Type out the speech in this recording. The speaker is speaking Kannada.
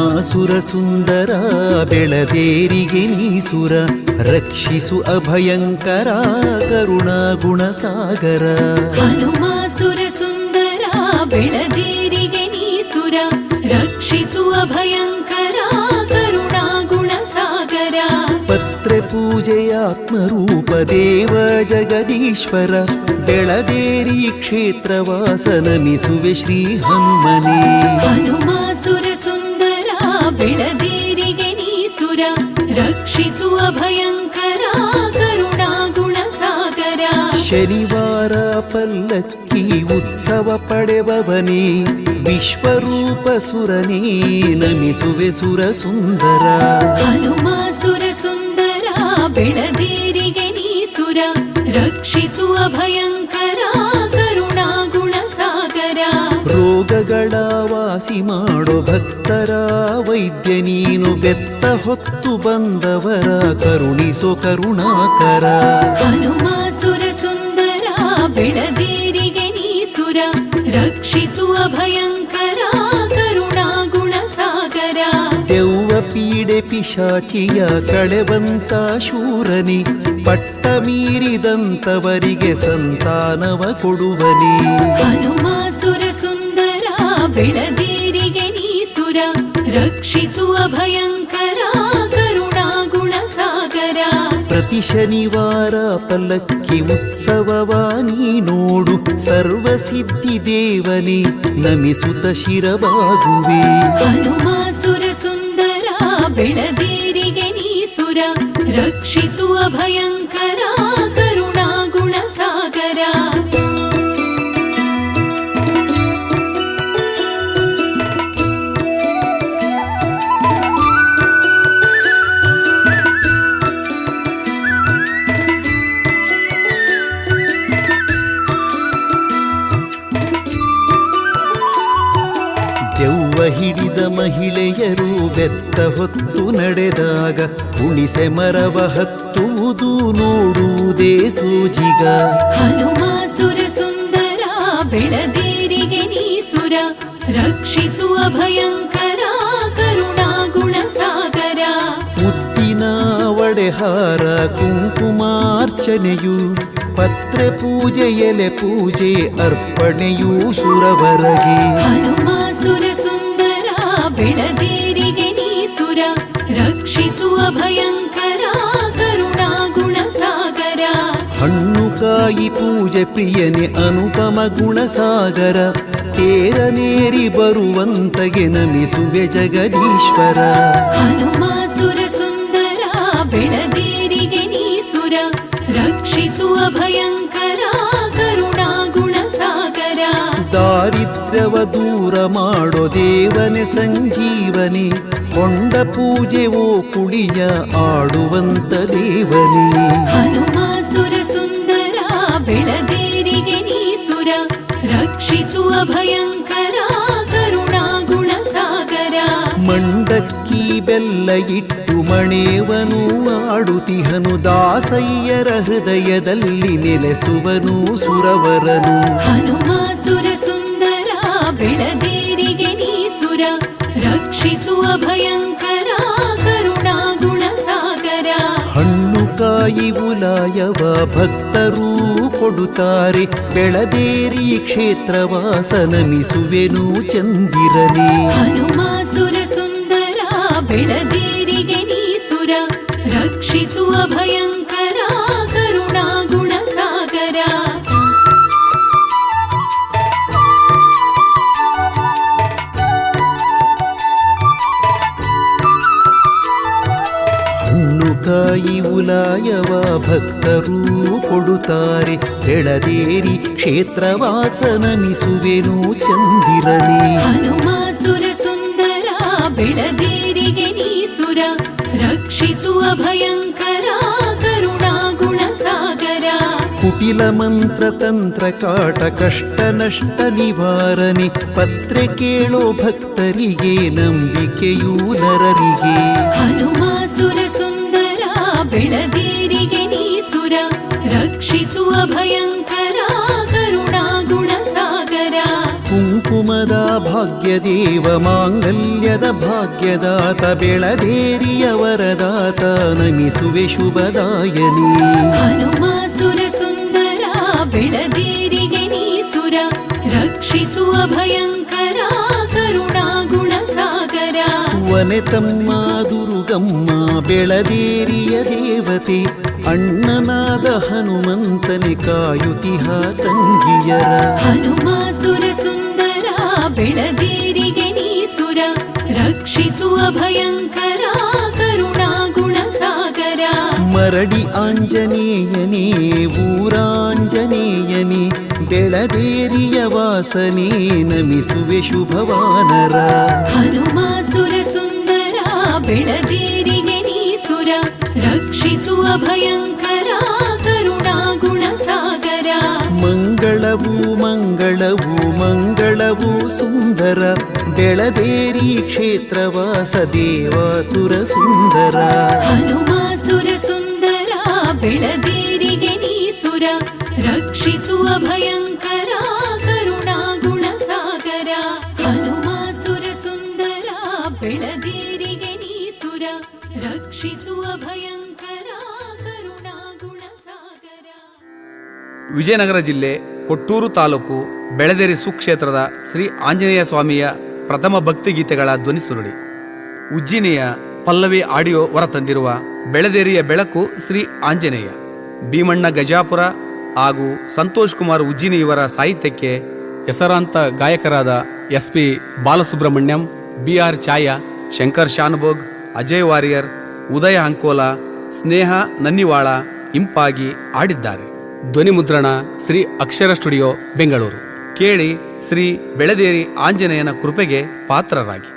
ಹನುಮಾಸುರ ಸುಂದರ ಬೆಳದೇರಿಗೆ ನೀಸುರ ರಕ್ಷಿಸು ಅಭಯಂಕರ ಕರುಣಾಗುಣ ಸಾಗರ. ಹನುಮಾಸುರ ಸುಂದರ ಬೆಳದೇರಿಗೆ ನೀಸುರ ರಕ್ಷಿಸು ಅಭಯಂಕರ ಕರುಣಾಗುಣ ಸಾಗರ. ಪತ್ರೆ ಪೂಜೆಯಾತ್ಮರೂಪ ದೇವ ಜಗದೀಶ್ವರ ಬೆಳದೇರಿ ಕ್ಷೇತ್ರವಾಸ ನಮಿಸುವೆ ಶ್ರೀ ಹನುಮನೇ. ಹನುಮಾಸುರ ಸುಂದರ ಬೆಳದೇರಿಗೆ ನೀಸುರ ರಕ್ಷಿಸು ಅಭಯಂಕರ ಕರುಣಾಗುಣ ಸಾಗರ. ಶನಿವಾರ ಪಲ್ಲಕ್ಕಿ ಉತ್ಸವ ಪಡೆಬವನೇ ವಿಶ್ವರೂಪ ಸುರನೇ ನಮಿಸುವೆ ಸುರ ಸುಂದರ. ಹನುಮಾಸುರ ಸುಂದರ ಬೆಳದೇರಿಗೆ ನೀಸುರ ರಕ್ಷಿಸು ಅಭಯಂಕರ ಕರುಣಾಗುಣ ಸಾಗರ. ರೋಗಗಳ ವಾಸಿ ಮಾಡೋ ಭಕ್ತರ ವೈದ್ಯ ನೀನು ಬೆತ್ತ ಹೊತ್ತು ಬಂದವರ ಕರುಣಿಸೋ ಕರುಣಾಕರ. ಹನುಮಾಸುರ ಸುಂದರ ಬೆಳದೇರಿಗೆ ನೀಸುರ ರಕ್ಷಿಸು ಅಭಯಂಕರ ಕರುಣಾಗುಣ ಸಾಗರ. ದೆವ್ವ ಪೀಡೆ ಪಿಶಾಚಿಯ ಕಳೆವಂತ ಶೂರನಿ ಪಟ್ಟ ಮೀರಿದಂತವರಿಗೆ ಸಂತಾನವ ಕೊಡುವನಿ. ಹನುಮಾಸುರ ಸುಂದರ ಬೆಳದೇರಿಗೆ ನೀಸುರ ರಕ್ಷಿಸು ಅಭಯಂಕರ ಕರುಣಾಗುಣ ಸಾಗರ. ಪ್ರತಿ ಶನಿವಾರ ಪಲ್ಲಕ್ಕಿ ಉತ್ಸವವ ನೀ ನೋಡು ಸರ್ವಸಿದ್ಧಿ ದೇವನೇ ನಮಿಸುತ್ತ ಶಿರವಾಗುವೆ. ಹನುಮಾಸುರ ಸುಂದರ ಬೆಳದೇರಿಗೆ ನೀಸುರ ರಕ್ಷಿಸು ಅಭಯಂಕರ ಕರುಣಾಗುಣ ಸಾಗರ. ದೆವ್ವ ಹಿಡಿದ ಮಹಿಳೆಯರು ಬೆತ್ತ ಹೊತ್ತು ನಡೆದಾಗ ಹುಣಿಸೆ ಮರವ ಹತ್ತುವುದು ನೋಡುವುದೇ ಸೋಜಿಗ. ಹನುಮಾಸುರ ಸುಂದರ ಬೆಳದೇರಿಗೆ ನೀಸುರ ರಕ್ಷಿಸು ಅಭಯಂಕರ ಕರುಣಾಗುಣ ಸಾಗರ. ಮುತ್ತಿನ ಒಡೆಹಾರ ಕುಂಕುಮಾರ್ಚನೆಯು ಪತ್ರೆ ಪೂಜೆ ಎಲೆ ಪೂಜೆ ಅರ್ಪಣೆಯೂ ಸುರವರಗೆ. ಹನುಮಾಸುರ ಸುಂದರ ಬೆಳದೇರಿಗೆ ನೀಸುರ ರಕ್ಷಿಸು ಅಭಯಂಕರ ಕರುಣಾಗುಣ ಸಾಗರ. ಹಣ್ಣು ಕಾಯಿ ಪೂಜೆ ಪ್ರಿಯನೆ ಅನುಪಮ ಗುಣಸಾಗರ ತೇರನೇರಿ ಬರುವಂತಗೆ ನಮಿಸುವೆ ಜಗದೀಶ್ವರ. ಹನುಮಾಸುರ ಸುಂದರ ಬೆಳದೇರಿಗೆ ನೀಸುರ ರಕ್ಷಿಸು ಅಭಯಂಕರ ಕರುಣಾಗುಣ ಸಾಗರ. ದಾರಿದ್ರ್ಯವ ದೂರ ಮಾಡೋ ದೇವನೆ ಸಂಜೀವನಿ ಕೊಂಡ ಪೂಜೆ ಓ ಕುಳಿಯ ಆಡುವಂತ ದೇವನೇ. ಹನುಮಾಸುರ ಸುಂದರ ಬೆಳದೇರಿಗೆ ನೀಸುರ ರಕ್ಷಿಸು ಅಭಯಂಕರ ಕರುಣಾಗುಣ ಸಾಗರ. ಮಂಡಕ್ಕಿ ಬೆಲ್ಲ ಇಟ್ಟು ಮಣೇವನು ಆಡುತಿಹನು ದಾಸಯ್ಯರ ಹೃದಯದಲ್ಲಿ ನೆಲೆಸುವನು ಸುರವರನು. ಹನುಮಾಸುರ ಸುಂದರ ಬೆಳದೇರಿಗೆ ನೀಸುರ ರಕ್ಷಿಸು ಅಭಯಂಕರ ಕರುಣಾಗುಣ ಸಾಗರ. ಹಣ್ಣು ಕಾಯಿ ಉಲಾಯವ ಭಕ್ತರೂ ಕೊಡುತ್ತಾರೆ ಬೆಳದೇರಿ ಕ್ಷೇತ್ರವಾಸ ನಮಿಸುವೆನು ಚಂದಿರನೇ. ಹನುಮಾಸುರ ಸುಂದರ ಬೆಳದೇರಿಗೆ ನೀಸುರ ರಕ್ಷಿಸು ಅಭಯಂಕರ ಕರುಣಾಗುಣ ಸಾಗರ. ಹಣ್ಣು ಕಾಯಿ ಉಲಾಯವ ಭಕ್ತರೂ ಕೊಡುತ್ತಾರೆ ಬೆಳದೇರಿ ಕ್ಷೇತ್ರವಾಸ ನಮಿಸುವೆನು ಚಂದಿರನೇ. ಹನುಮಾಸುರ ಸುಂದರ ಬೆಳದೇರಿಗೆ ನೀಸುರ ರಕ್ಷಿಸು ಅಭಯಂಕರ ಕರುಣಾಗುಣ ಸಾಗರ. ಕುಟಿಲ ಮಂತ್ರ ತಂತ್ರ ಕಾಟ ಕಷ್ಟ ನಷ್ಟ ನಿವಾರಣೆ ಪತ್ರೆ ಕೇಳೋ ಭಕ್ತರಿಗೆ ನಂಬಿಕೆಯೂ ನರರಿಗೆ. ಹನುಮಾಸುರ ಸುಂದರ ಬೆಳದೇರಿಗೆ ನೀಸುರ ರಕ್ಷಿಸು ಅಭಯಂಕರ ಕರುಣಾಗುಣ ಸಾಗರ. ಕುಂಕುಮದ ಭಾಗ್ಯದೇವ ಮಾಂಗಲ್ಯದ ಭಾಗ್ಯದಾತ ಬೆಳದೇರಿಯ ವರದಾತ ನಮಿಸುವೆ ಶುಭದಾಯನಿ ಹನುಮಾಸುರ ಸುಂದರ ಬೆಳದೇರಿಗೆ ನೀಸುರ ರಕ್ಷಿಸುವ ಭಯಂಕರ ಕರುಣಾಗುಣ ಸಾಗರ ವನೆತಮ್ಮ ದುರುಗಮ್ಮ ಬೆಳದೇರಿಯ ದೇವತೆ ಅಣ್ಣನಾದ ಹನುಮಂತನೆ ಕಾಯುತಿಹ ತಂಗಿಯರ ಹನುಮಾಸುರ ಸುಂದರ ಬೆಳದೇರಿಗೆ ನೀಸುರ ರಕ್ಷಿಸುವ ಭಯಂಕರ ಕರುಣಾಗುಣ ಸಾಗರ ಮರಡಿ ಆಂಜನೇಯನೇ ಊರಾಂಜನೇಯನೇ ಬೆಳದೇರಿಯ ವಾಸನೆ ನಮಿಸುವೆ ಶುಭವಾನರ ಹನುಮಾಸುರ ಸುಂದರ ಬೆಳದೇರಿಗೆ ನೀಸುರ ರಕ್ಷಿಸುವ ಭಯಂಕರ ಕರುಣಾಗುಣ ಸಾಗರ ಮಂಗಳವು ಮಂಗಳವು ಮಂಗಳವು ಸುಂದರ ಬೆಳದೇರಿ ಕ್ಷೇತ್ರವಾಸ ದೇವಾಸುರ ಸುಂದರ ಹನುಮಾಸುರ ಸುಂದರ ಬೆಳದೇರಿಗೆ ನೀಸುರ ರಕ್ಷಿಸುವ ಭಯಂಕರ ಕರುಣಾಗುಣ ಸಾಗರ ಹನುಮಾಸುರ ಸುಂದರ ಬೆಳದೇರಿಗೆ ನೀಸುರ ರಕ್ಷಿಸುವ ಭಯಂಕರ ಕರುಣಾಗುಣ ಸಾಗರ. ವಿಜಯನಗರ ಜಿಲ್ಲೆ ಕೊಟ್ಟೂರು ತಾಲೂಕು ಬೆಳದೇರಿ ಸುಕ್ಷೇತ್ರದ ಶ್ರೀ ಆಂಜನೇಯ ಸ್ವಾಮಿಯ ಪ್ರಥಮ ಭಕ್ತಿಗೀತೆಗಳ ಧ್ವನಿಸುರುಳಿ. ಉಜ್ಜಿನಿಯ ಪಲ್ಲವಿ ಆಡಿಯೋ ಹೊರತಂದಿರುವ ಬೆಳದೇರಿಯ ಬೆಳಕು ಶ್ರೀ ಆಂಜನೇಯ, ಭೀಮಣ್ಣ ಗಜಾಪುರ ಹಾಗೂ ಸಂತೋಷ್ ಕುಮಾರ್ ಉಜ್ಜಿನಿ ಇವರ ಸಾಹಿತ್ಯಕ್ಕೆ ಹೆಸರಾಂತ ಗಾಯಕರಾದ SP ಬಾಲಸುಬ್ರಹ್ಮಣ್ಯಂ, BR ಛಾಯಾ, ಶಂಕರ್ ಶಾನುಭೋಗ್, ಅಜಯ್ ವಾರಿಯರ್, ಉದಯ ಅಂಕೋಲ, ಸ್ನೇಹ ನನ್ನಿವಾಳ ಇಂಪಾಗಿ ಆಡಿದ್ದಾರೆ. ಧ್ವನಿ ಮುದ್ರಣ ಶ್ರೀ ಅಕ್ಷರ ಸ್ಟುಡಿಯೋ ಬೆಂಗಳೂರು. ಕೇಳಿ ಶ್ರೀ ಬೆಳದೇರಿ ಆಂಜನೇಯನ ಕೃಪೆಗೆ ಪಾತ್ರರಾಗಿ.